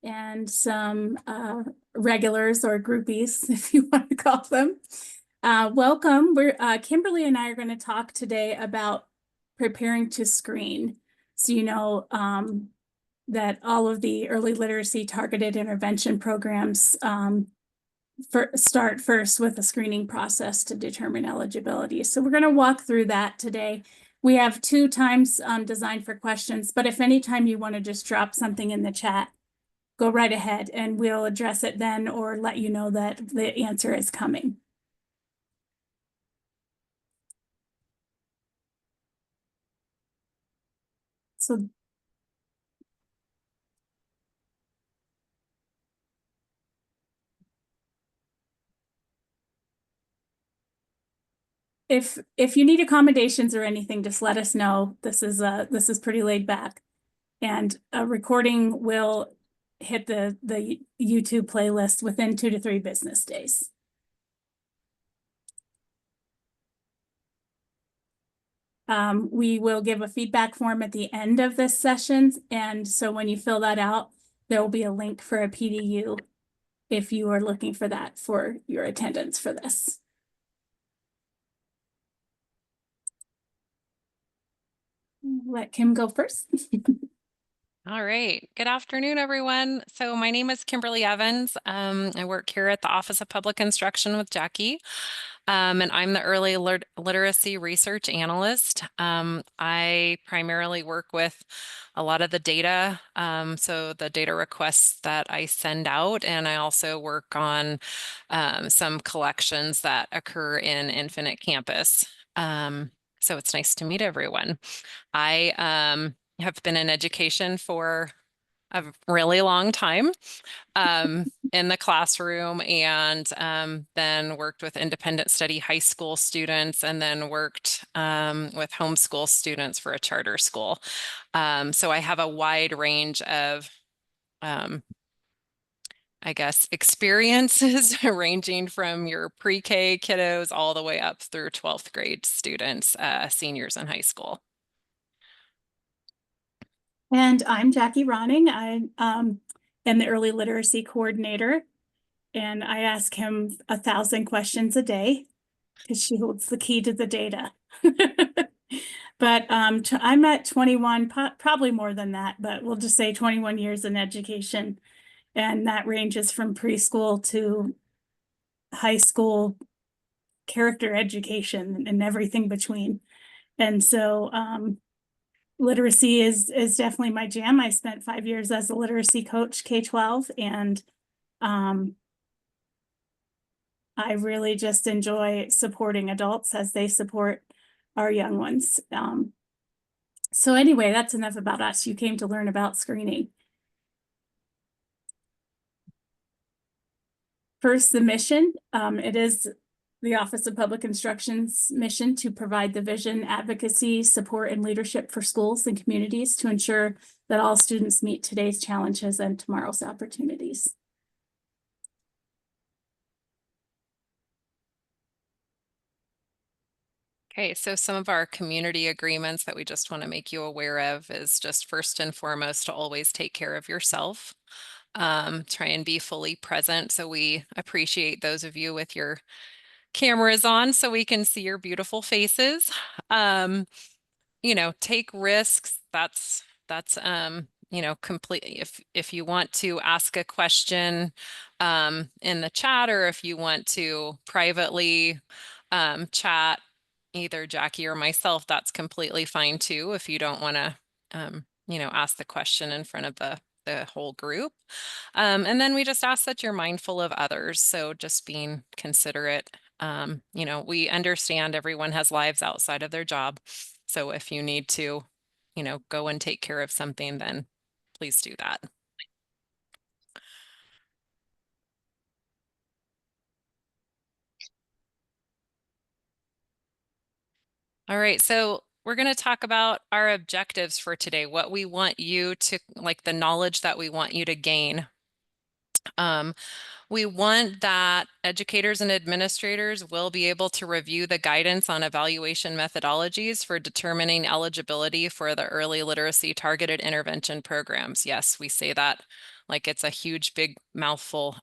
and some regulars or groupies, if you want to call them. Welcome. Kimberly and I are going to talk today about preparing to screen. So you know that all of the early literacy targeted intervention programs start first with a screening process to determine eligibility. So we're going to walk through that today. We have 2 times designed for questions, but if anytime you want to just drop something in the chat, go right ahead and we'll address it then or let you know that the answer is coming. So if you need accommodations or anything, just let us know. This is pretty laid back. And a recording will hit the YouTube playlist within 2 to 3 business days. We will give a feedback form at the end of this session. And so when you fill that out, there will be a link for a PDU if you are looking for that for your attendance for this. Let Kim go first. All right. Good afternoon, everyone. So my name is Kimberly Evans. I work here at the Office of Public Instruction with Jackie, and I'm the Early Literacy Research Analyst. I primarily work with a lot of the data, so the data requests that I send out, and I also work on some collections that occur in Infinite Campus. So it's nice to meet everyone. I have been in education for a really long time in the classroom, and then worked with independent study high school students, and then worked with homeschool students for a charter school. So I have a wide range of I guess, experiences ranging from your pre-K kiddos all the way up through 12th grade students, seniors in high school. And I'm Jackie Ronning. I am the early literacy coordinator, and I ask him 1,000 questions a day because she holds the key to the data. But I'm at 21, probably more than that, but we'll just say 21 years in education. And that ranges from preschool to high school character education and everything between. And so literacy is definitely my jam. I spent 5 years as a literacy coach, K-12, and I really just enjoy supporting adults as they support our young ones. So anyway, that's enough about us. You came to learn about screening. First, the mission. It is the Office of Public Instruction's mission to provide the vision, advocacy, support, and leadership for schools and communities to ensure that all students meet today's challenges and tomorrow's opportunities. Okay, so some of our community agreements that we just want to make you aware of is just first and foremost to always take care of yourself. Try and be fully present. So we appreciate those of you with your cameras on so we can see your beautiful faces. You know, take risks. That's you know, completely if you want to ask a question in the chat, or if you want to privately chat either Jackie or myself, that's completely fine too, if you don't want to you know, ask the question in front of the whole group. And then we just ask that you're mindful of others, so just being considerate. You know, we understand everyone has lives outside of their job, so if you need to, you know, go and take care of something, then please do that. All right, so we're going to talk about our objectives for today, what we want you to, like the knowledge that we want you to gain. We want that educators and administrators will be able to review the guidance on evaluation methodologies for determining eligibility for the early literacy targeted intervention programs. Yes, we say that like it's a huge, big mouthful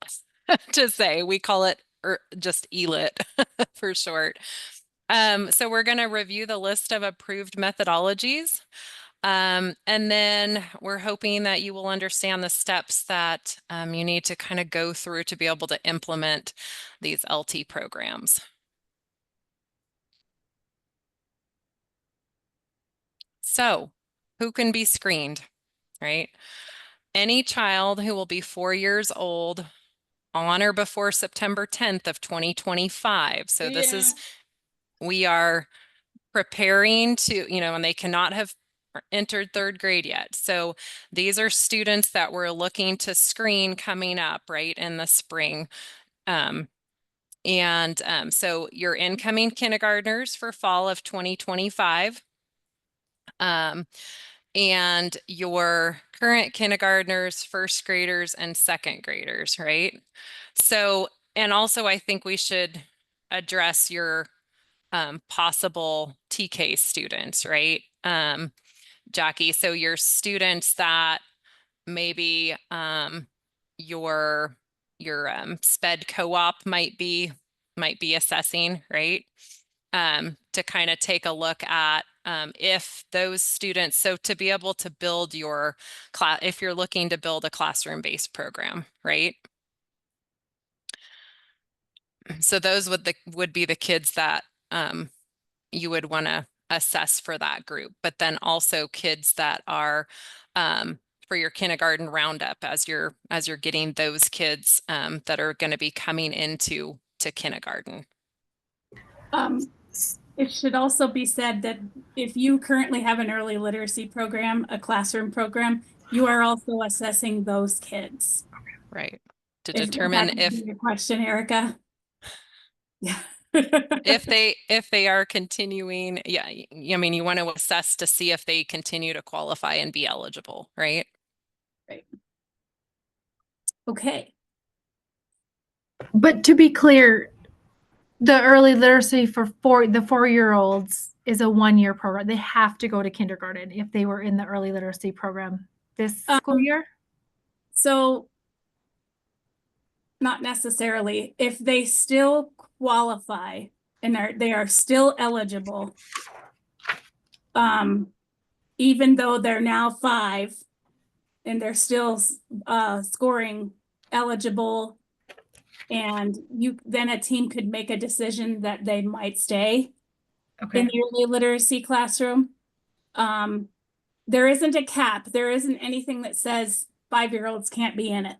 to say. We call it just ELIT for short. So we're going to review the list of approved methodologies. And then we're hoping that you will understand the steps that you need to kind of go through to be able to implement these ELTI programs. So who can be screened, right? Any child who will be 4 years old on or before September 10th of 2025. So this is, we are preparing to, and they cannot have entered 3rd grade yet. So these are students that we're looking to screen coming up right in the spring. So your incoming kindergartners for fall of 2025. And your current kindergartners, 1st graders, and 2nd graders, right? So, and also I think we should address your possible TK students, right? Jackie, so your students that maybe your SPED co-op might be assessing, right? To kind of take a look at if those students, so to be able to build your class, if you're looking to build a classroom-based program, right? So those would be the kids that you would want to assess for that group, but then also kids that are for your kindergarten roundup as you're getting those kids that are going to be coming into kindergarten. It should also be said that if you currently have an early literacy program, a classroom program, you are also assessing those kids. Right. To If determine that if your question, Erica. Yeah. if they are continuing, yeah, I mean, you want to assess to see if they continue to qualify and be eligible, right? Right. Okay. But to be clear, the early literacy for the 4-year-olds is a 1-year program. They have to go to kindergarten if they were in the early literacy program this school year. So not necessarily. If they still qualify and they are still eligible, even though they're now 5 and they're still scoring eligible, and then a team could make a decision that they might stay in the early literacy classroom. There isn't a cap. There isn't anything that says 5-year-olds can't be in it.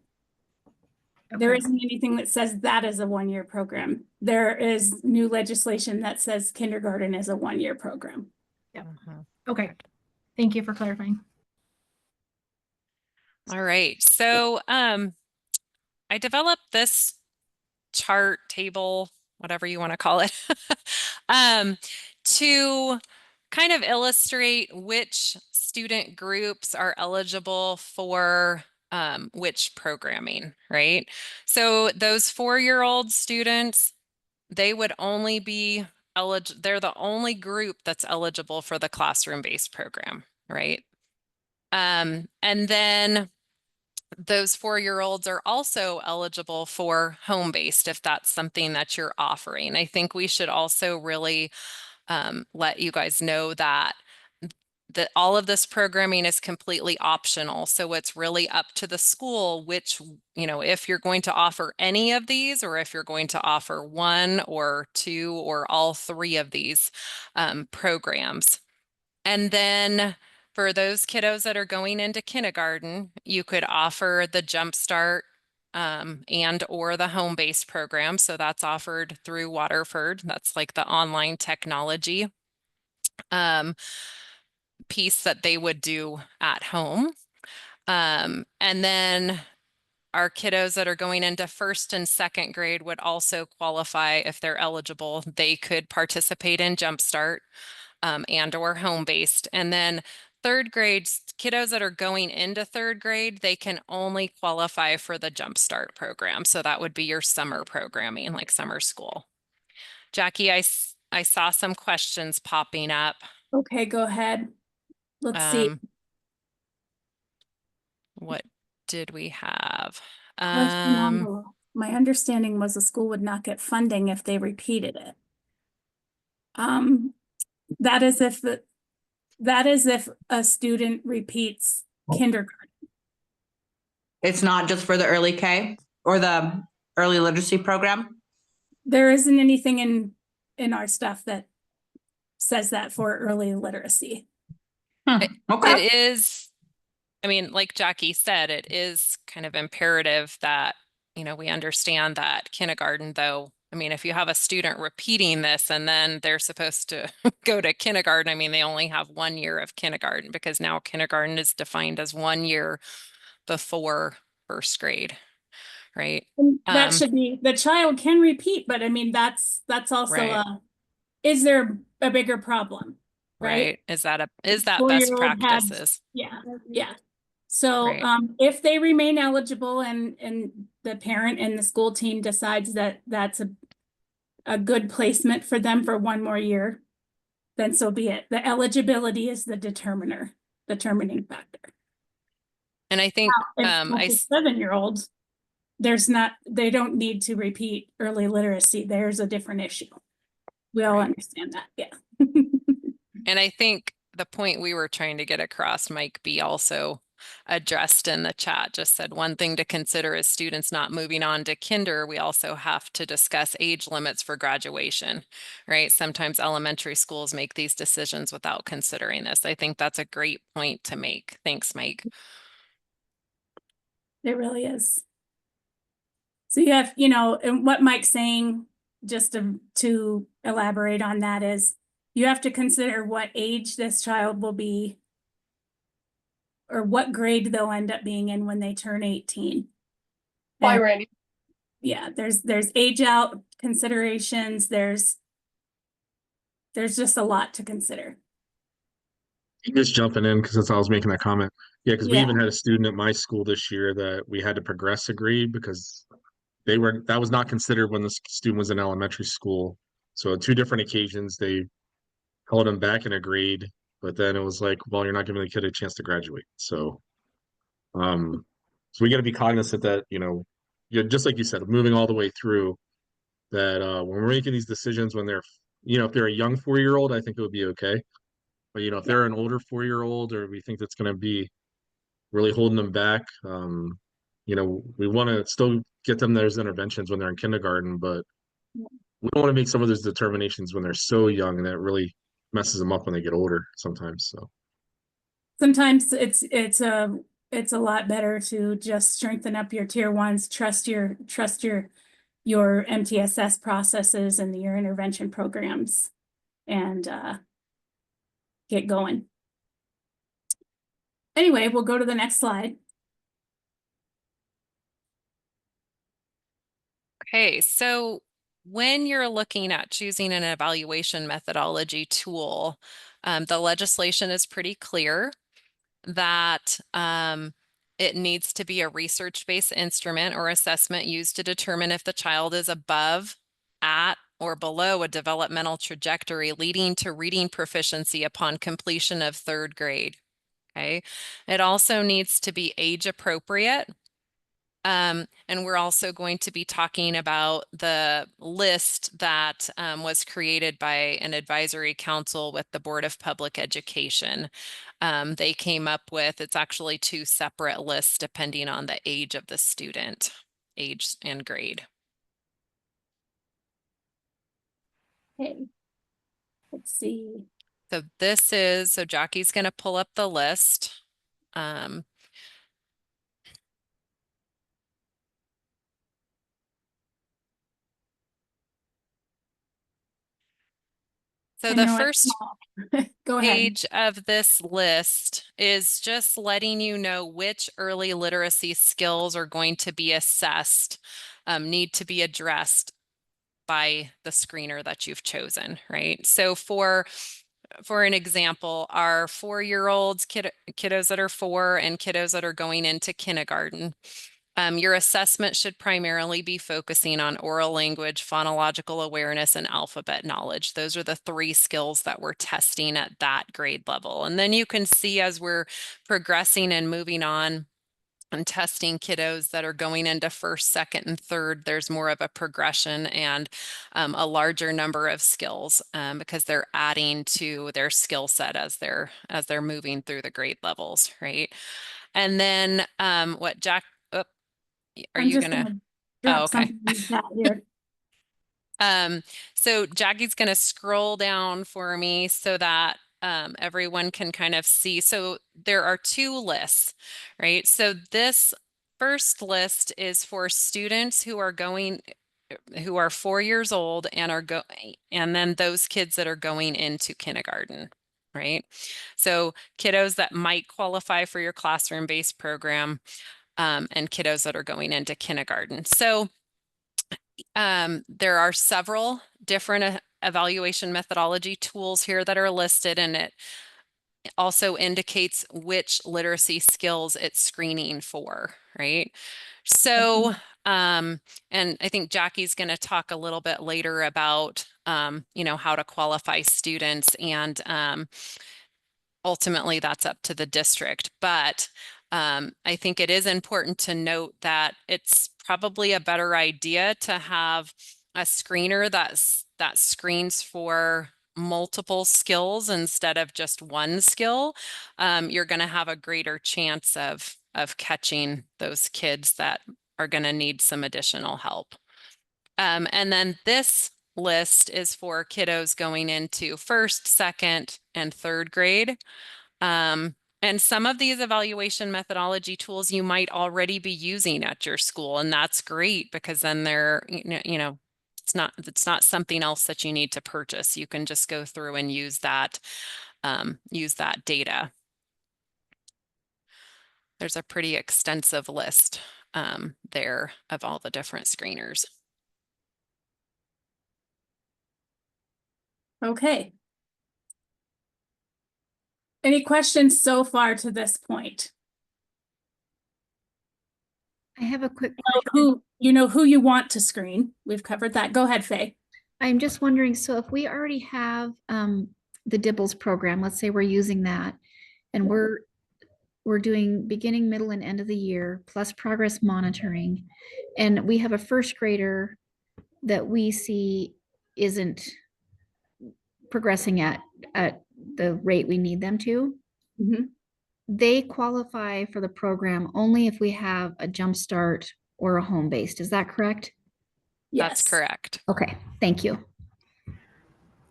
There isn't anything that says that is a 1-year program. There is new legislation that says kindergarten is a 1-year program. Yeah. Okay. Thank you for clarifying. All right. So I developed this chart, table, whatever you want to call it, to kind of illustrate which student groups are eligible for which programming, right? So those 4-year-old students, they would only be eligible, they're the only group that's eligible for the classroom-based program, right? And then those 4-year-olds are also eligible for home-based if that's something that you're offering. I think we should also really let you guys know that all of this programming is completely optional. So it's really up to the school which, if you're going to offer any of these, or if you're going to offer 1 or 2 or all 3 of these programs. And then for those kiddos that are going into kindergarten, you could offer the Jumpstart and or the home-based program. So that's offered through Waterford. That's like the online technology piece that they would do at home. And then our kiddos that are going into 1st and 2nd grade would also qualify if they're eligible. They could participate in Jumpstart and or home-based. And then third grade kiddos that are going into third grade, they can only qualify for the Jump Start program. So that would be your summer programming, like summer school. Jackie, I saw some questions popping up. Okay, go ahead. Let's see. What did we have? Question number. My understanding was the school would not get funding if they repeated it. That is if a student repeats kindergarten. It's not just for the early K or the early literacy program? There isn't anything in our stuff that says that for early literacy. Okay. It is, I mean, like Jackie said, it is kind of imperative that, you know, we understand that kindergarten, though. I mean, if you have a student repeating this and then they're supposed to go to kindergarten, I mean, they only have 1 year of kindergarten because now kindergarten is defined as 1 year before first grade, right? That should be, the child can repeat, but I mean, that's also Right. is there a bigger problem? Right? Is that best 4-year-old had, practices? yeah. So, Right. if they remain eligible and the parent and the school team decides that that's a good placement for them for 1 more year, then so be it. The eligibility is the determining factor. And I think, If it's 7-year-olds, they don't need to repeat early literacy. There's a different issue. We all understand that, yeah. And I think the point we were trying to get across, Mike B also addressed in the chat, just said one thing to consider is students not moving on to kinder. We also have to discuss age limits for graduation, right? Sometimes elementary schools make these decisions without considering this. I think that's a great point to make. Thanks, Mike. It really is. So you have, and what Mike's saying, just to elaborate on that, is you have to consider what age this child will be or what grade they'll end up being in when they turn 18. Bye, Randy. Yeah, there's age out considerations. There's just a lot to consider. Just jumping in because I was making that comment. Yeah, because we Yeah. even had a student at my school this year that we had to progress a grade because that was not considered when the student was in elementary school. So on 2 different occasions they held him back in a grade, but then it was like, well, you're not giving the kid a chance to graduate. So we got to be cognizant that, just like you said, moving all the way through that when we're making these decisions when they're, if they're a young 4-year-old, I think it would be okay. But if they're an older 4-year-old or we think that's going to be really holding them back, we want to still get them those interventions when they're in kindergarten, but we don't want to make some of those determinations when they're so young, and that really messes them up when they get older sometimes. So sometimes it's a lot better to just strengthen up your tier ones, trust your MTSS processes and your intervention programs, and get going. Anyway, we'll go to the next slide. Okay, so when you're looking at choosing an evaluation methodology tool, the legislation is pretty clear that it needs to be a research-based instrument or assessment used to determine if the child is above, at, or below a developmental trajectory leading to reading proficiency upon completion of 3rd grade. Okay, it also needs to be age appropriate. And we're also going to be talking about the list that was created by an advisory council with the Board of Public Education. They came up with, it's actually 2 separate lists depending on the age of the student, age and grade. Okay, let's see. So Jackie's going to pull up the list. So the first Go ahead. page of this list is just letting you know which early literacy skills are going to be assessed, need to be addressed by the screener that you've chosen, right? So for for an example, our 4-year-olds, kiddos that are 4 and kiddos that are going into kindergarten. Your assessment should primarily be focusing on oral language, phonological awareness, and alphabet knowledge. Those are the 3 skills that we're testing at that grade level. And then you can see as we're progressing and moving on and testing kiddos that are going into 1st, 2nd, and 3rd, there's more of a progression and a larger number of skills because they're adding to their skill set as they're moving through the grade levels, right? And then what Jack, are I'm you just gonna? drop Oh, okay. something in the chat here. So Jackie's gonna scroll down for me so that everyone can kind of see. So there are 2 lists, right? So this first list is for students who are 4 years old and and then those kids that are going into kindergarten, right? So kiddos that might qualify for your classroom-based program and kiddos that are going into kindergarten. So there are several different evaluation methodology tools here that are listed, and it also indicates which literacy skills it's screening for, right? So, and I think Jackie's going to talk a little bit later about, how to qualify students, and ultimately that's up to the district. But I think it is important to note that it's probably a better idea to have a screener that screens for multiple skills instead of just one skill. You're going to have a greater chance of catching those kids that are going to need some additional help. And then this list is for kiddos going into 1st, 2nd, and 3rd grade. And some of these evaluation methodology tools you might already be using at your school, and that's great because then they're, it's not something else that you need to purchase. You can just go through and use that data. There's a pretty extensive list there of all the different screeners. Okay. Any questions so far to this point? I have a quick Like who you want to screen. We've covered that. Go ahead, Faye. I'm just wondering, so if we already have the DIBBLS program, let's say we're using that, and we're doing beginning, middle, and end of the year, plus progress monitoring, and we have a 1st grader that we see isn't progressing at the rate we need them to, they qualify for the program only if we have a jump start or a home-based. Is that correct? That's Yes. correct. Okay, thank you.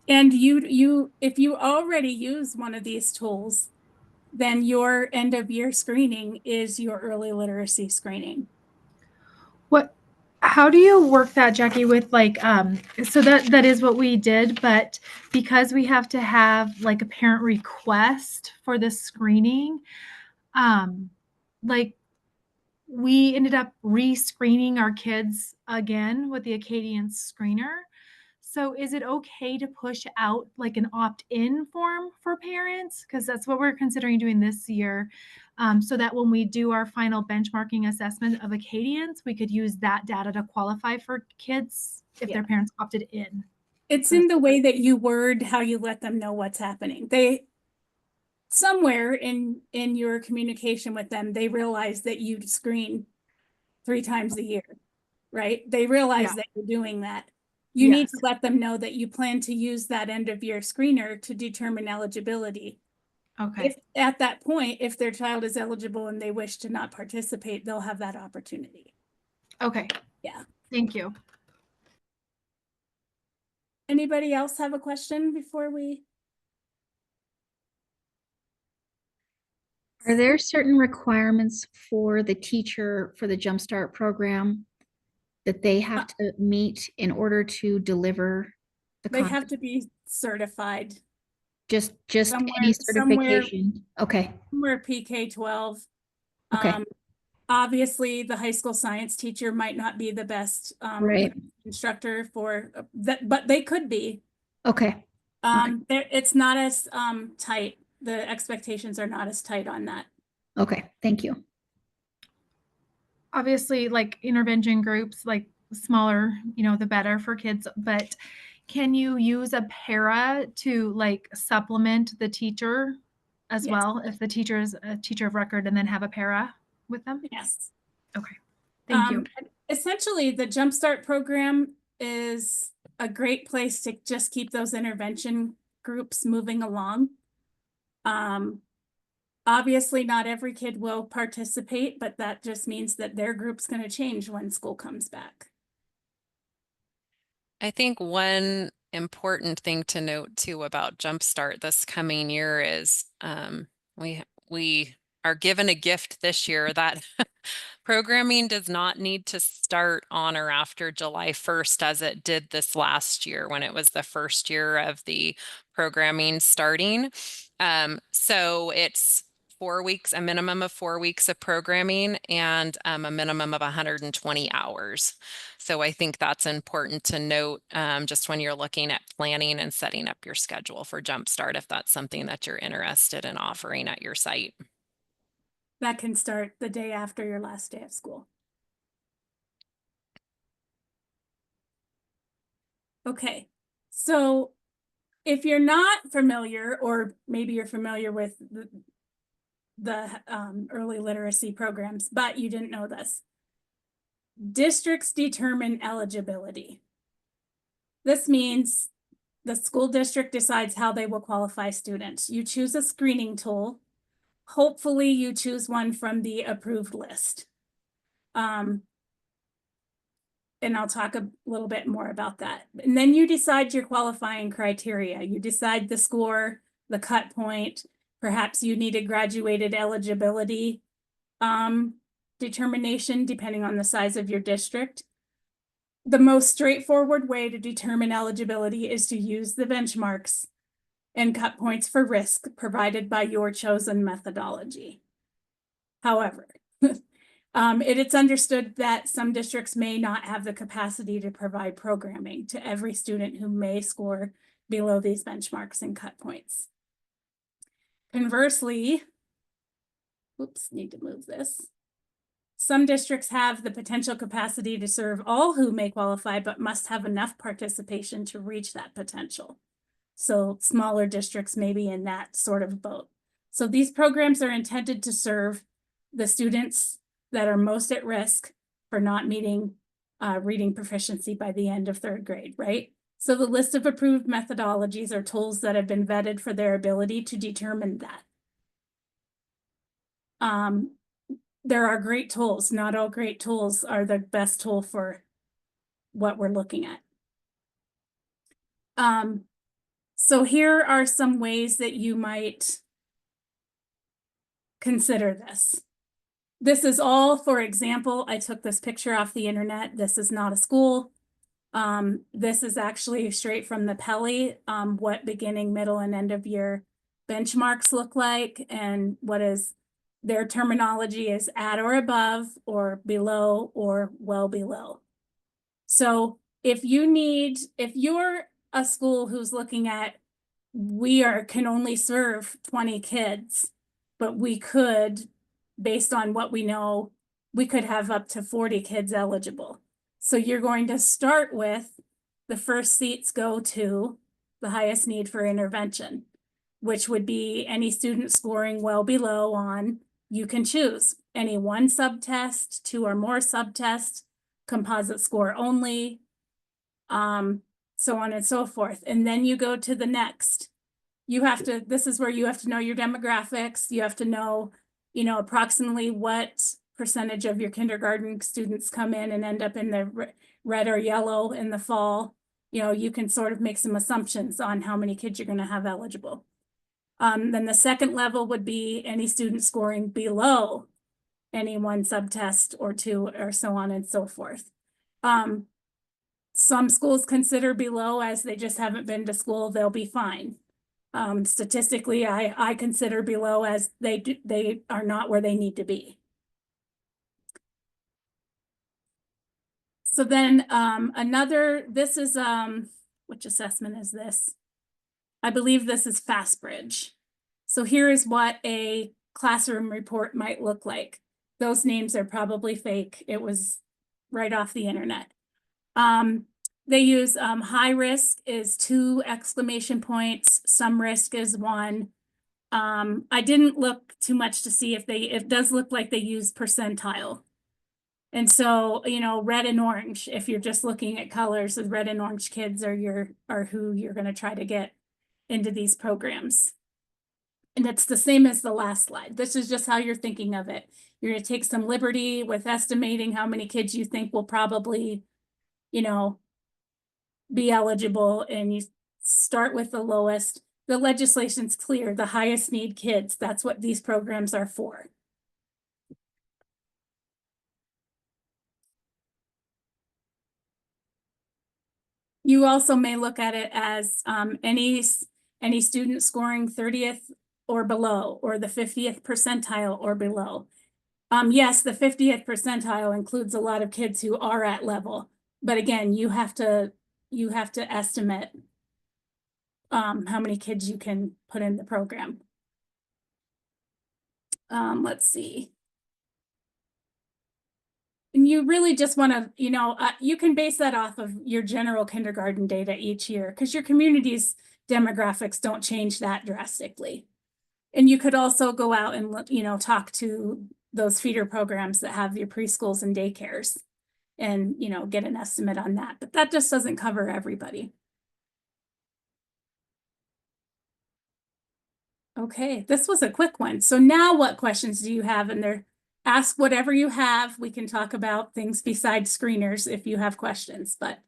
And if you already use one of these tools, then your end of year screening is your early literacy screening. How do you work that, Jackie, with so that is what we did, but because we have to have like a parent request for the screening, we ended up re-screening our kids again with the Acadian screener. So is it okay to push out like an opt-in form for parents? Because that's what we're considering doing this year. So that when we do our final benchmarking assessment of Acadians, we could use that data to qualify for kids if their parents opted in. It's in the way that you word how you let them know what's happening. They somewhere in your communication with them, they realize that you screen 3 times a year, right? They realize that you're doing that. You need to let them know that you plan to use that end of year screener to determine eligibility. Okay. If at that point, if their child is eligible and they wish to not participate, they'll have that opportunity. Okay. Yeah. Thank you. Anybody else have a question before we? Are there certain requirements for the teacher for the Jumpstart program that they have to meet in order to deliver the They have content? to be certified. Just somewhere- any certification? Okay, Somewhere PK-12. okay, Obviously, the high school science teacher might not be the best right, instructor for that, but they could be. okay, It's not as tight. The expectations are not as tight on that. Okay, thank you. Obviously, like intervention groups, like smaller, the better for kids, but can you use a para to like supplement the teacher as Yes. well, if the teacher is a teacher of record and then have a para with them? Yes. Okay, thank you. Essentially, the Jumpstart program is a great place to just keep those intervention groups moving along. Obviously, not every kid will participate, but that just means that their group's going to change when school comes back. I think one important thing to note too about Jumpstart this coming year is we are given a gift this year that programming does not need to start on or after July 1st as it did this last year when it was the first year of the programming starting. So it's 4 weeks, a minimum of 4 weeks of programming and a minimum of 120 hours. So I think that's important to note just when you're looking at planning and setting up your schedule for Jumpstart, if that's something that you're interested in offering at your site. That can start the day after your last day of school. Okay, so if you're not familiar, or maybe you're familiar with the early literacy programs, but you didn't know this, districts determine eligibility. This means the school district decides how they will qualify students. You choose a screening tool. Hopefully you choose one from the approved list. And I'll talk a little bit more about that. And then you decide your qualifying criteria. You decide the score, the cut point. Perhaps you need a graduated eligibility determination depending on the size of your district. The most straightforward way to determine eligibility is to use the benchmarks and cut points for risk provided by your chosen methodology. However, it's understood that some districts may not have the capacity to provide programming to every student who may score below these benchmarks and cut points. Conversely, oops, need to move this. Some districts have the potential capacity to serve all who may qualify, but must have enough participation to reach that potential. So smaller districts may be in that sort of boat. So these programs are intended to serve the students that are most at risk for not meeting reading proficiency by the end of 3rd grade, right? So the list of approved methodologies are tools that have been vetted for their ability to determine that. There are great tools. Not all great tools are the best tool for what we're looking at. So here are some ways that you might consider this. This is all, for example, I took this picture off the internet. This is not a school. This is actually straight from the Peli, what beginning, middle, and end of year benchmarks look like, and what is their terminology is at or above, or below, or well below. So if you're a school who's looking at, can only serve 20 kids, but we could, based on what we know, we could have up to 40 kids eligible. So you're going to start with the first seats go to the highest need for intervention, which would be any student scoring well below on, you can choose any one subtest, 2 or more subtests, composite score only, so on and so forth. And then you go to the next. This is where you have to know your demographics. You have to know, approximately what percentage of your kindergarten students come in and end up in the red or yellow in the fall. You can sort of make some assumptions on how many kids you're going to have eligible. Then the second level would be any student scoring below any one subtest or 2, or so on and so forth. Some schools consider below as they just haven't been to school, they'll be fine. Statistically, I consider below as they are not where they need to be. So then this is, which assessment is this? I believe this is FastBridge. So here is what a classroom report might look like. Those names are probably fake. It was right off the internet. They use high risk is 2 exclamation points. Some risk is 1. I didn't look too much to see if it does look like they use percentile. And so, you know, red and orange, if you're just looking at colors, the red and orange kids are who you're going to try to get into these programs. And it's the same as the last slide. This is just how you're thinking of it. You're going to take some liberty with estimating how many kids you think will probably, you know, be eligible, and you start with the lowest. The legislation's clear, the highest need kids. That's what these programs are for. You also may look at it as any student scoring 30th or below, or the 50th percentile or below. Yes, the 50th percentile includes a lot of kids who are at level, but again, you have to estimate how many kids you can put in the program. Let's see. And you really just want to, you know, you can base that off of your general kindergarten data each year, because your community's demographics don't change that drastically. And you could also go out and, you know, talk to those feeder programs that have your preschools and daycares and, you know, get an estimate on that. But that just doesn't cover everybody. Okay, this was a quick one. So now what questions do you have in there? Ask whatever you have. We can talk about things besides screeners if you have questions, but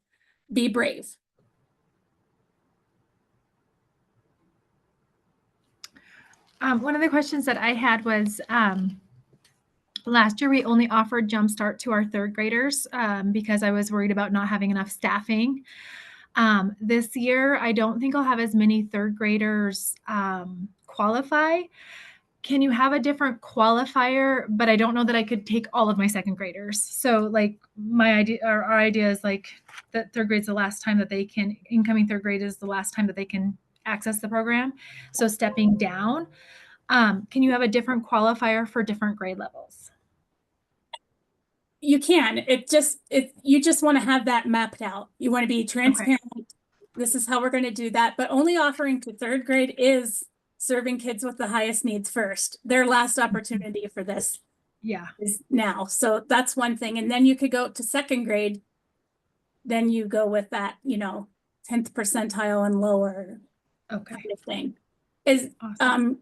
be brave. One of the questions that I had was, last year we only offered Jumpstart to our 3rd graders because I was worried about not having enough staffing. This year, I don't think I'll have as many 3rd graders qualify. Can you have a different qualifier? But I don't know that I could take all of my 2nd graders. So like my idea, or our idea is like that 3rd grade's the last time that they can, incoming 3rd grade is the last time that they can access the program. So stepping down, can you have a different qualifier for different grade levels? You can. You just want to have that mapped out. You want to be transparent. Okay. This is how we're going to do that, but only offering to 3rd grade is serving kids with the highest needs first. Their last opportunity for this is now. So that's one thing. And then you could go to 2nd grade. Then you go with that, you know, 10th percentile and lower kind of thing. Is awesome.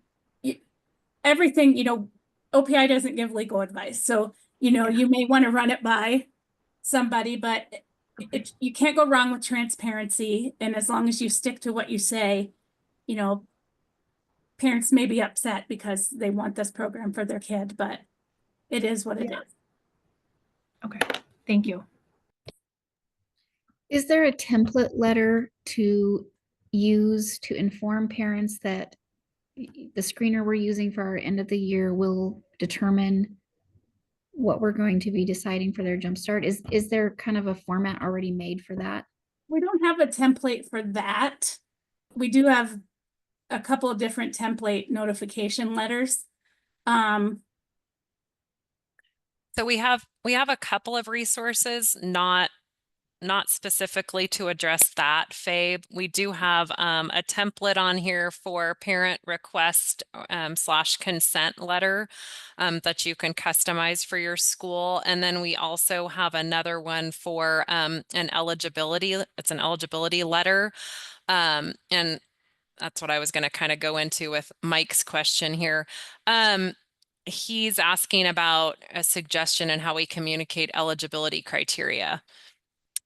Everything, you know, OPI doesn't give legal advice. So, you know, you may want to run it by somebody, but you can't go wrong with transparency. And as long as you stick to what you say, you know, parents may be upset because they want this program for their kid, but it is what it is. Okay, thank you. Is there a template letter to use to inform parents that the screener we're using for our end of the year will determine what we're going to be deciding for their jumpstart? Is there kind of a format already made for that? We don't have a template for that. We do have a couple of different template notification letters. So we have a couple of resources, not specifically to address that, Faye. We do have a template on here for parent request / consent letter that you can customize for your school. And then we also have another one for an eligibility. It's an eligibility letter. And that's what I was going to kind of go into with Mike's question here. He's asking about a suggestion in how we communicate eligibility criteria.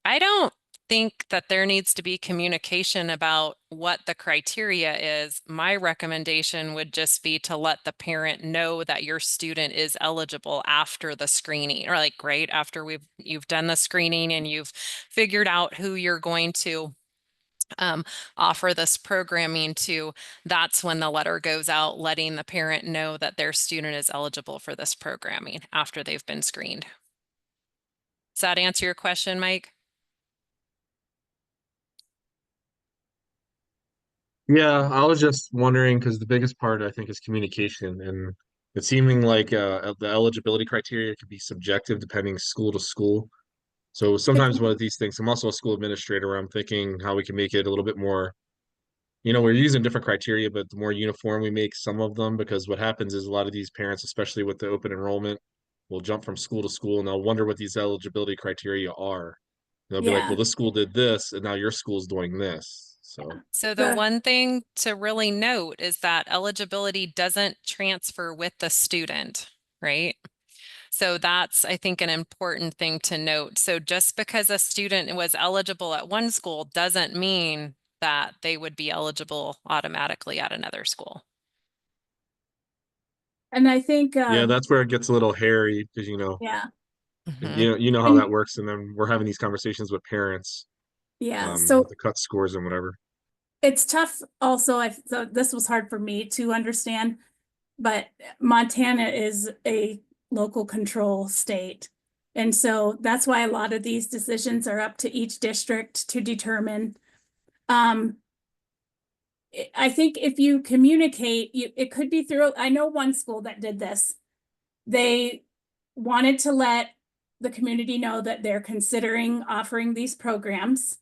I don't think that there needs to be communication about what the criteria is. My recommendation would just be to let the parent know that your student is eligible after the screening, or like right after you've done the screening and you've figured out who you're going to offer this programming to. That's when the letter goes out letting the parent know that their student is eligible for this programming after they've been screened. Does that answer your question, Mike? Yeah, I was just wondering because the biggest part I think is communication, and it's seeming like the eligibility criteria could be subjective depending school to school. So sometimes one of these things, I'm also a school administrator. I'm thinking how we can make it a little bit more, we're using different criteria, but the more uniform we make some of them, because what happens is a lot of these parents, especially with the open enrollment, will jump from school to school and they'll wonder what these eligibility criteria are. They'll be like, Yeah. well, this school did this, and now your school's doing this. So So the one thing to really note is that eligibility doesn't transfer with the student, right? So that's, I think, an important thing to note. So just because a student was eligible at one school doesn't mean that they would be eligible automatically at another school. And I think, yeah, that's where it gets a little hairy because yeah, you know how and that works, and then we're having these conversations with parents, yeah. with So the cut scores and whatever. it's tough also. So this was hard for me to understand, but Montana is a local control state. And so that's why a lot of these decisions are up to each district to determine. I think if you communicate, it could be through, I know one school that did this. They wanted to let the community know that they're considering offering these programs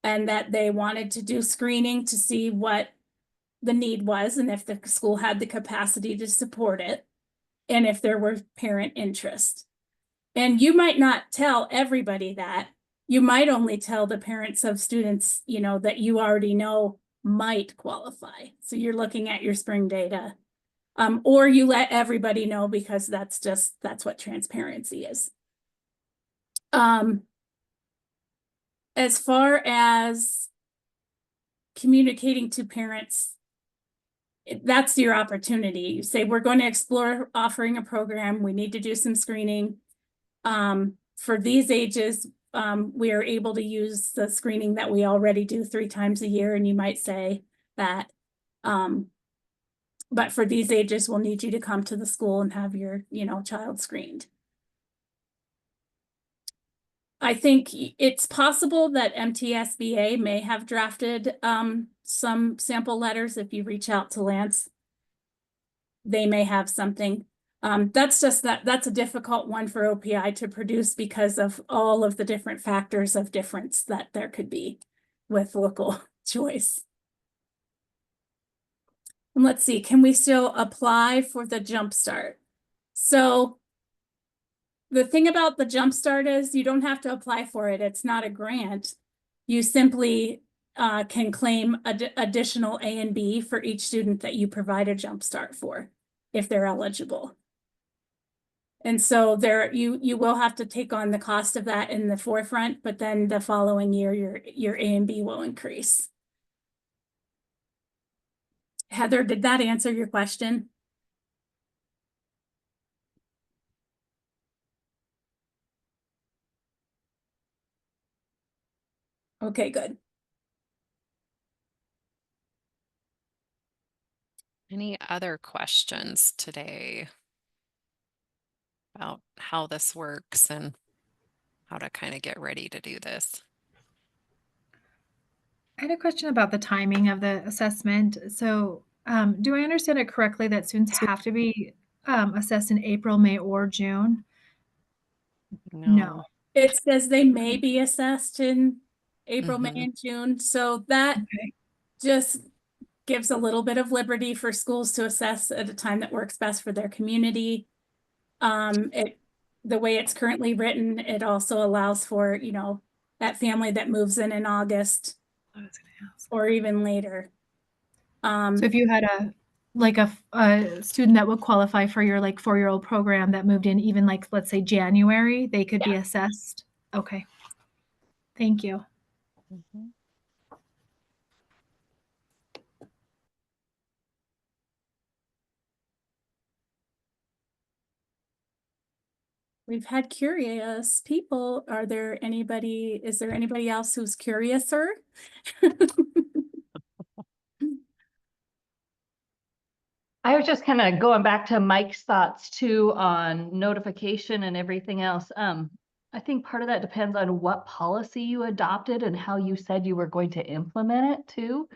and that they wanted to do screening to see what the need was and if the school had the capacity to support it and if there were parent interest. And you might not tell everybody that. You might only tell the parents of students, that you already know might qualify. So you're looking at your spring data. Or you let everybody know because that's what transparency is. As far as communicating to parents, that's your opportunity. You say, we're going to explore offering a program. We need to do some screening. For these ages, we are able to use the screening that we already do 3 times a year. And you might say that, but for these ages, we'll need you to come to the school and have your, child screened. I think it's possible that MTSBA may have drafted some sample letters. If you reach out to Lance, they may have something. That's a difficult one for OPI to produce because of all of the different factors of difference that there could be with local choice. And let's see, can we still apply for the Jumpstart? So the thing about the Jumpstart is you don't have to apply for it. It's not a grant. You simply can claim additional A and B for each student that you provide a Jumpstart for, if they're eligible. And so you will have to take on the cost of that in the forefront, but then the following year, your A and B will increase. Heather, did that answer your question? Okay, good. Any other questions today about how this works and how to kind of get ready to do this? I had a question about the timing of the assessment. So, do I understand it correctly that students have to be assessed in April, May, or June? No. It says they may be assessed in April, May, and June. So that Okay. just gives a little bit of liberty for schools to assess at a time that works best for their community. The way it's currently written, it also allows for, that family that moves in August I was gonna ask. or even later. So if you had a student that would qualify for your 4-year-old program that moved in even let's say January, they could be assessed. Okay. Thank you. We've had curious people. Is there anybody else who's curiouser? I was just kind of going back to Mike's thoughts too on notification and everything else. I think part of that depends on what policy you adopted and how you said you were going to implement it too.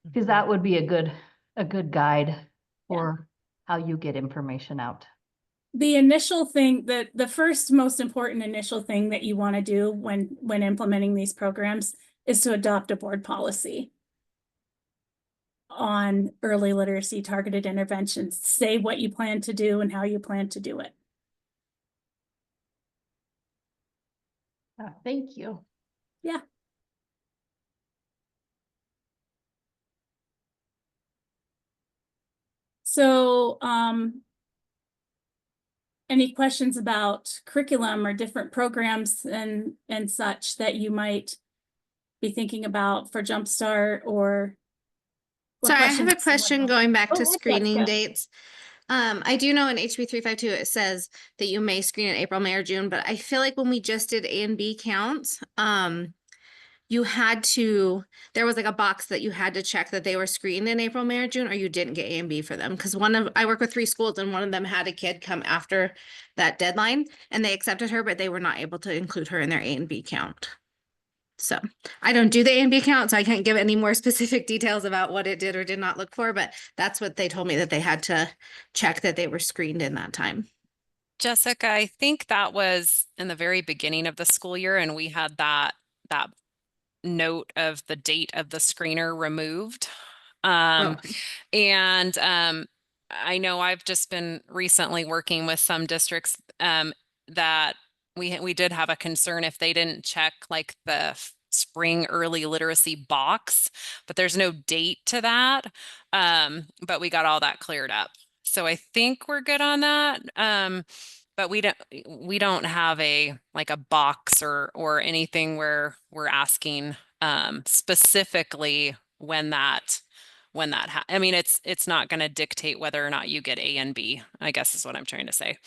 Because that would be a good guide for how you get information out. The initial thing that the first most important initial thing that you want to do when implementing these programs is to adopt a board policy on early literacy targeted interventions. Say what you plan to do and how you plan to do it. Thank you. Yeah. So, any questions about curriculum or different programs and such that you might be thinking about for Jumpstart, or what Sorry, I have a questions? question going back to Oh, screening Jessica. dates. I do know in HB 352 it says that you may screen in April, May, or June, but I feel like when we just did A and B counts, you had to, there was like a box that you had to check that they were screened in April, May, or June, or you didn't get A and B for them. Because I work with 3 schools and one of them had a kid come after that deadline and they accepted her, but they were not able to include her in their A and B count. So I don't do the A and B count, so I can't give any more specific details about what it did or did not look for, but that's what they told me, that they had to check that they were screened in that time. Jessica, I think that was in the very beginning of the school year, and we had that note of the date of the screener removed. And I know I've just been recently working with some districts that we did have a concern if they didn't check like the spring early literacy box, but there's no date to that. But we got all that cleared up. So I think we're good on that. But we don't have a like a box or anything where we're asking specifically when that I mean, it's not going to dictate whether or not you get A and B, I guess is what I'm trying to say.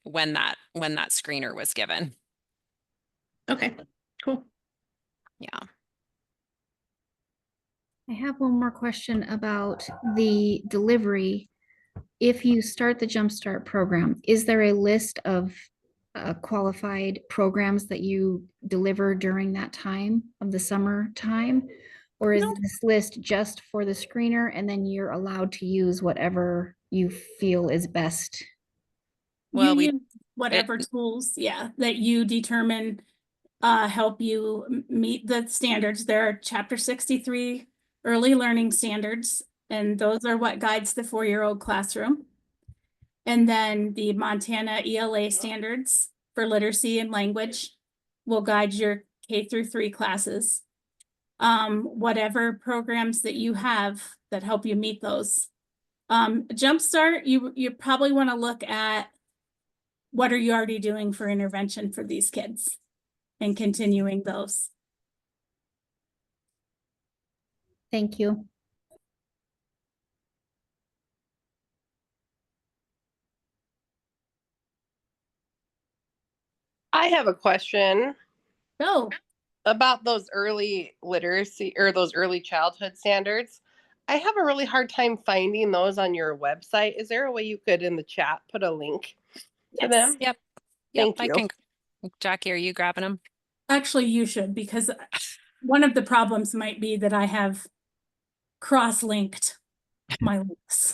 When that screener was given. Okay, cool. Yeah. I have one more question about the delivery. If you start the Jumpstart program, is there a list of qualified programs that you deliver during that time of the summer time? Or is No. this list just for the screener and then you're allowed to use whatever you feel is best? Well, You use whatever tools, yeah, that you determine help you meet the standards. There are Chapter 63 early learning standards, and those are what guides the 4-year-old classroom. And then the Montana ELA standards for literacy and language will guide your K-3 classes. Whatever programs that you have that help you meet those. Jumpstart, you probably want to look at what are you already doing for intervention for these kids and continuing those. Thank you. I have a question So, about those early literacy or those early childhood standards. I have a really hard time finding those on your website. Is there a way you could in the chat put a link to yes. them? Yep. Thank I you. can. Jackie, are you grabbing them? Actually, you should, because one of the problems might be that I have cross-linked my links.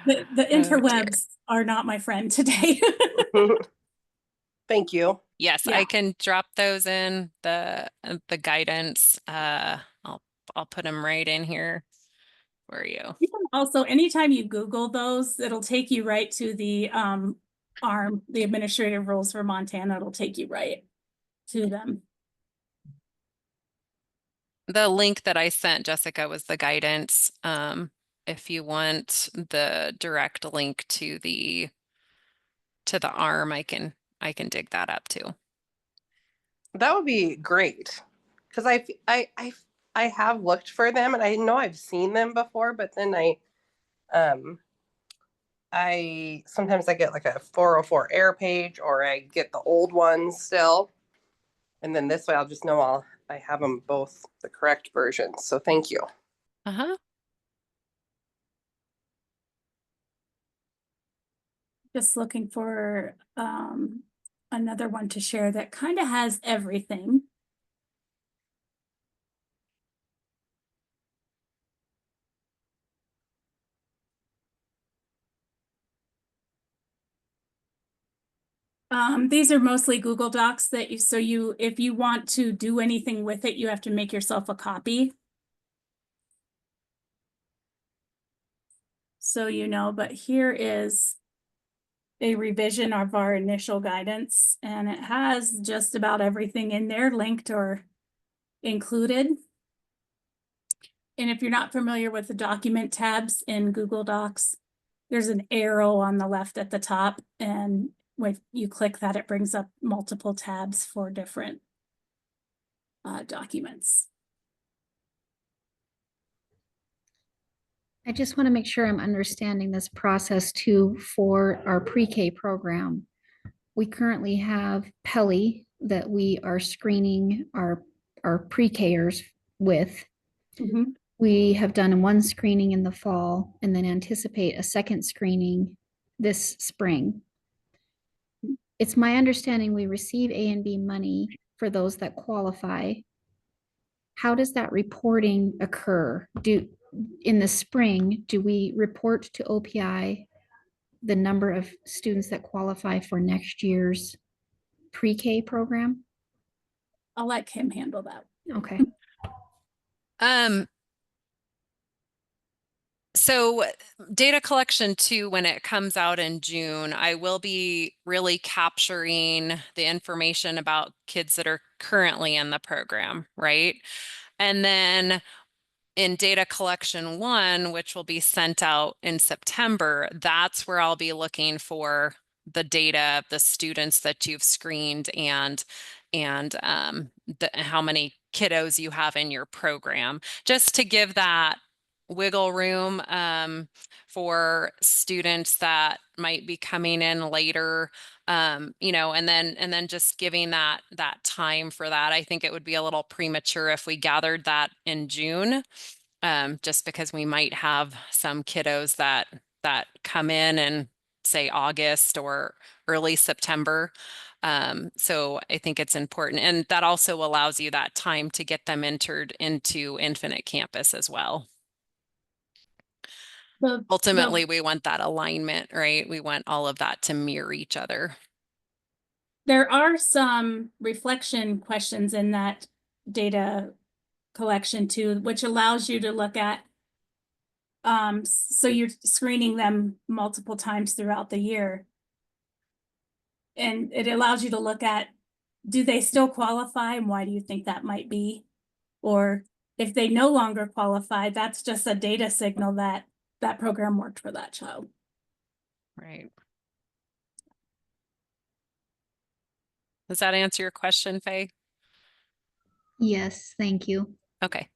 The interwebs are not my friend today. Thank you. Yes, Yeah. I can drop those in the guidance. I'll put them right in here for you. You can also, anytime you Google those, it'll take you right to the ARM, the administrative rules for Montana. It'll take you right to them. The link that I sent Jessica was the guidance. If you want the direct link to the ARM, I can dig that up too. That would be great. Because I have looked for them and I know I've seen them before, but then I sometimes I get like a 404 air page or I get the old ones still. And then this way I'll just know I have them both the correct versions. So thank you. Uh-huh. Just looking for another one to share that kind of has everything. These are mostly Google Docs that if you want to do anything with it, you have to make yourself a copy. So but here is a revision of our initial guidance, and it has just about everything in there linked or included. And if you're not familiar with the document tabs in Google Docs, there's an arrow on the left at the top, and when you click that, it brings up multiple tabs for different documents. I just want to make sure I'm understanding this process too for our pre-K program. We currently have Peli that we are screening our pre-Kers with. Mhm. We have done one screening in the fall and then anticipate a second screening this spring. It's my understanding we receive A and B money for those that qualify. How does that reporting occur? In the spring, do we report to OPI the number of students that qualify for next year's pre-K program? I'll let Kim handle that. Okay. So data collection too, when it comes out in June, I will be really capturing the information about kids that are currently in the program, right? And then in data collection 1, which will be sent out in September, that's where I'll be looking for the data of the students that you've screened and how many kiddos you have in your program, just to give that wiggle room for students that might be coming in later, and then just giving that time for that. I think it would be a little premature if we gathered that in June, just because we might have some kiddos that come in say August or early September. So I think it's important, and that also allows you that time to get them entered into Infinite Campus as well. Ultimately, we want that alignment, right? We want all of that to mirror each other. There are some reflection questions in that data collection too, which allows you to look at, so you're screening them multiple times throughout the year. And it allows you to look at, do they still qualify and why do you think that might be? Or if they no longer qualify, that's just a data signal that that program worked for that child. Right. Does that answer your question, Faye? Yes, thank you. Okay.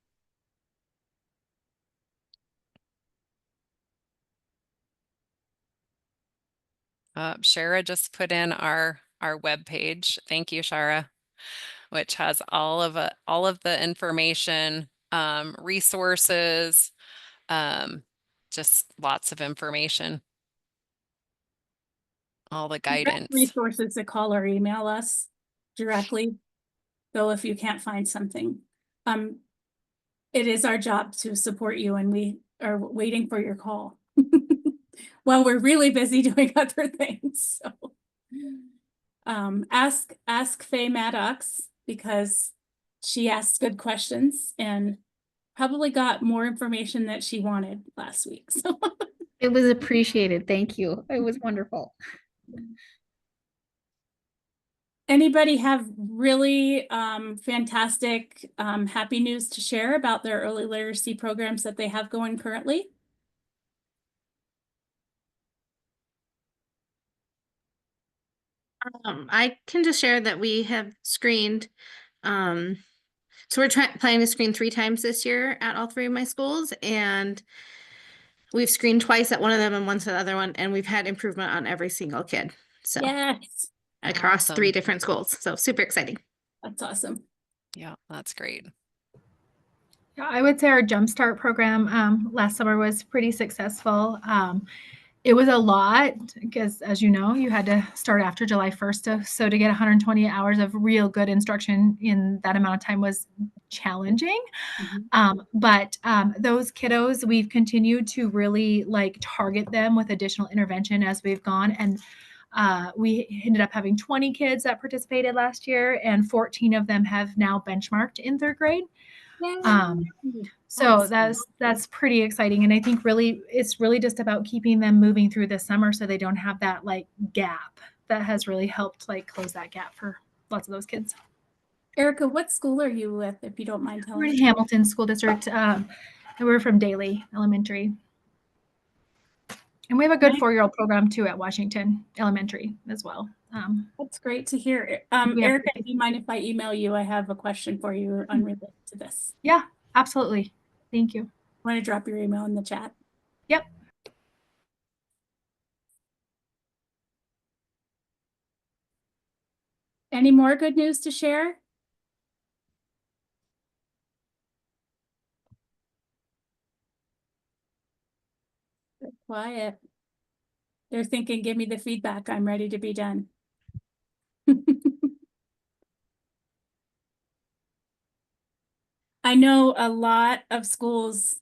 Shara just put in our webpage. Thank you, Shara, which has all of the information, resources, just lots of information, all the guidance. Resources to call or email us directly, though, if you can't find something. It is our job to support you, and we are waiting for your call. Well, we're really busy doing other things. So ask Faye Maddox, because she asked good questions and probably got more information that she wanted last week. So It was appreciated. Thank you. It was wonderful. anybody have really fantastic happy news to share about their early literacy programs that they have going currently? I can just share that we have screened. So we're planning to screen 3 times this year at all 3 of my schools, and we've screened twice at one of them and once at the other one, and we've had improvement on every single kid. So Yes, across Awesome. 3 different schools. So super exciting. that's awesome. Yeah, that's great. Yeah, I would say our Jumpstart program last summer was pretty successful. It was a lot because, as you know, you had to start after July 1st. So to get 120 hours of real good instruction in that amount of time was challenging. But those kiddos, we've continued to really target them with additional intervention as we've gone. And We ended up having 20 kids that participated last year, and 14 of them have now benchmarked in third grade. So that's pretty exciting. And I think really it's really just about keeping them moving through the summer so they don't have that like gap. That has really helped like close that gap for lots of those kids. Erica, what school are you with, if you don't mind telling We're in us? Hamilton School District. And we're from Daly Elementary. And we have a good 4-year-old program too at Washington Elementary as well. That's great to hear. we have- Erica, do you mind if I email you? I have a question for you unrelated to this. Yeah, absolutely. Thank you. Want to drop your email in the chat? Yep. Any more good news to share? They're quiet. They're thinking, give me the feedback. I'm ready to be done. I know a lot of schools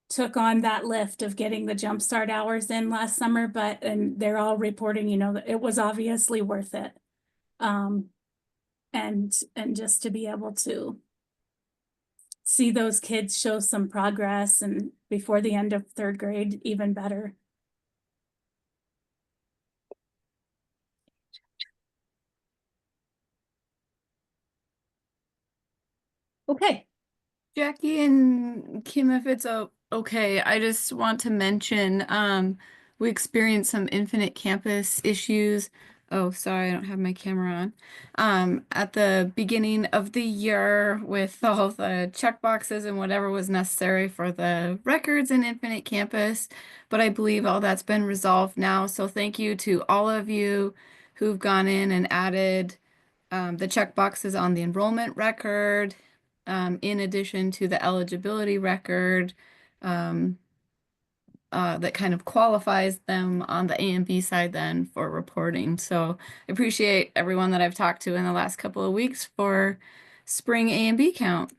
took on that lift of getting the jumpstart hours in last summer, and they're all reporting, that it was obviously worth it. And just to be able to see those kids show some progress and before the end of third grade, even better. Okay. Jackie and Kim, if it's okay, I just want to mention we experienced some infinite campus issues. Oh, sorry, I don't have my camera on. At the beginning of the year with all the checkboxes and whatever was necessary for the records in Infinite Campus, but I believe all that's been resolved now. So thank you to all of you who've gone in and added the checkboxes on the enrollment record, in addition to the eligibility record that kind of qualifies them on the A and B side then for reporting. So I appreciate everyone that I've talked to in the last couple of weeks for spring A and B count.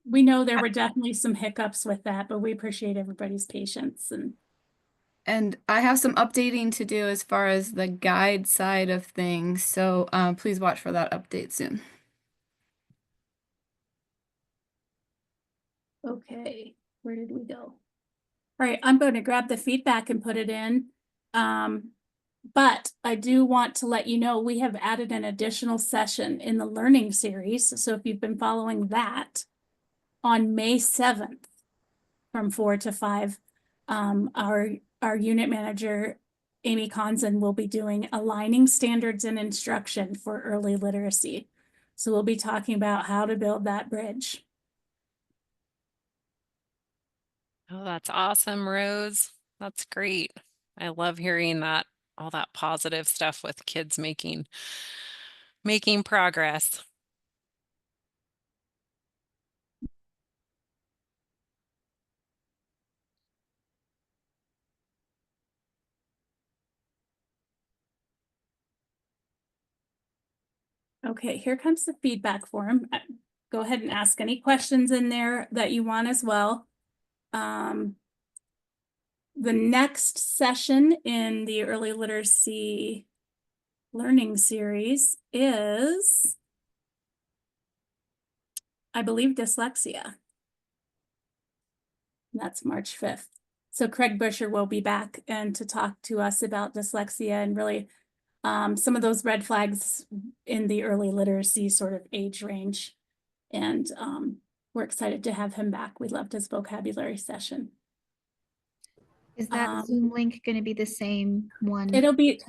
We know there were definitely some hiccups with that, but we appreciate everybody's patience. And I have some updating to do as far as the guide side of things. So please watch for that update soon. Okay, where did we go? All right, I'm going to grab the feedback and put it in. But I do want to let you know we have added an additional session in the learning series. So if you've been following that, on May 7th from 4 to 5, our unit manager, Amy Conzen, will be doing aligning standards and instruction for early literacy. So we'll be talking about how to build that bridge. Oh, that's awesome, Rose. That's great. I love hearing that, all that positive stuff with kids making progress. Okay, here comes the feedback form. Go ahead and ask any questions in there that you want as well. The next session in the early literacy learning series is, I believe, dyslexia. That's March 5th. So Craig Busher will be back and to talk to us about dyslexia and really some of those red flags in the early literacy sort of age range. And we're excited to have him back. We loved his vocabulary session. Is that Zoom link going to be the same one? It'll be